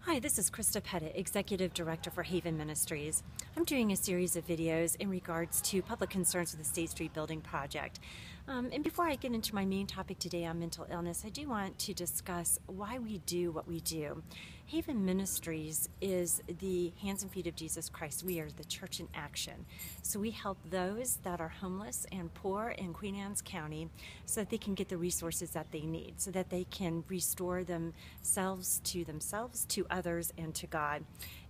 Hi, this is Krista Pettit, Executive Director for Haven Ministries. I'm doing a series of videos in regards to public concerns with the State Street building project. And before I get into my main topic today on mental illness, I do want to discuss why we do what we do. Haven Ministries is the hands and feet of Jesus Christ. We are the church in action. So we help those that are homeless and poor in Queen Anne's County so that they can get the resources that they need, so that they can restore themselves, to others, and to God.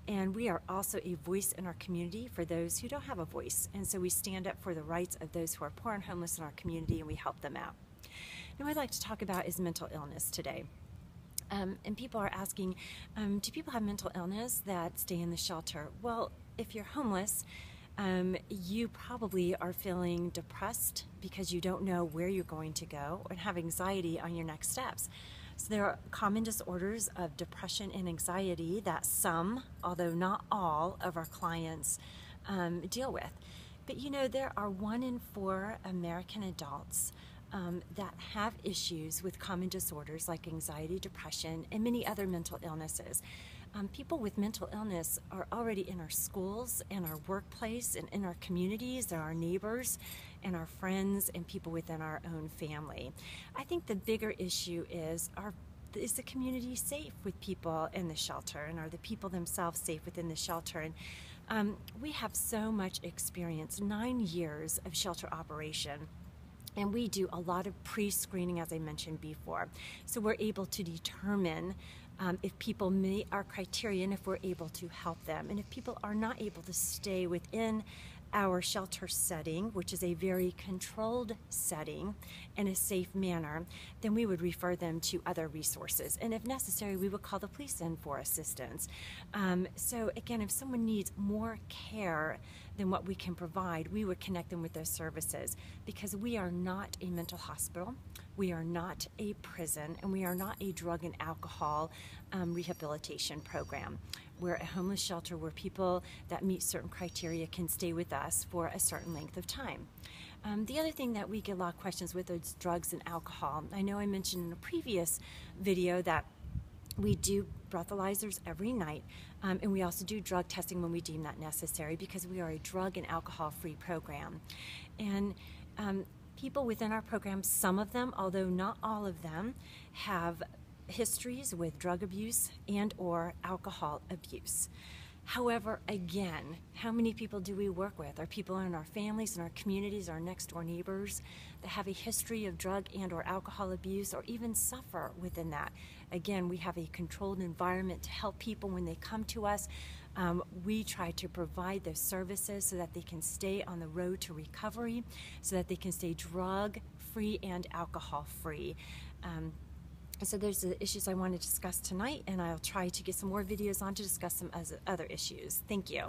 And we are also a voice in our community for those who don't have a voice. And so we stand up for the rights of those who are poor and homeless in our community, and we help them out. Now, what I'd like to talk about is mental illness today. And people are asking, do people have mental illness that stay in the shelter? Well, if you're homeless, you probably are feeling depressed because you don't know where you're going to go and have anxiety on your next steps. So there are common disorders of depression and anxiety that some, although not all, of our clients deal with. But you know, there are 1 in 4 American adults that have issues with common disorders like anxiety, depression, and many other mental illnesses. People with mental illness are already in our schools, in our workplace, and in our communities. They're our neighbors and our friends and people within our own family. I think the bigger issue is the community safe with people in the shelter, and are the people themselves safe within the shelter? And we have so much experience, 9 years of shelter operation. And we do a lot of pre-screening, as I mentioned before. So we're able to determine if people meet our criteria and if we're able to help them. And if people are not able to stay within our shelter setting, which is a very controlled setting in a safe manner, then we would refer them to other resources. And if necessary, we would call the police in for assistance. So again, if someone needs more care than what we can provide, we would connect them with those services, because we are not a mental hospital, we are not a prison, and we are not a drug and alcohol rehabilitation program. We're a homeless shelter where people that meet certain criteria can stay with us for a certain length of time. The other thing that we get a lot of questions with is drugs and alcohol. I know I mentioned in a previous video that we do breathalyzers every night, and we also do drug testing when we deem that necessary, because we are a drug and alcohol-free program. And people within our program, some of them, although not all of them, have histories with drug abuse and or alcohol abuse. However, again, how many people do we work with? Are people in our families, in our communities, our next door neighbors that have a history of drug and or alcohol abuse, or even suffer within that? Again, we have a controlled environment to help people when they come to us. We try to provide those services so that they can stay on the road to recovery, so that they can stay drug-free and alcohol-free. So there's the issues I want to discuss tonight, and I'll try to get some more videos on to discuss some other issues. Thank you.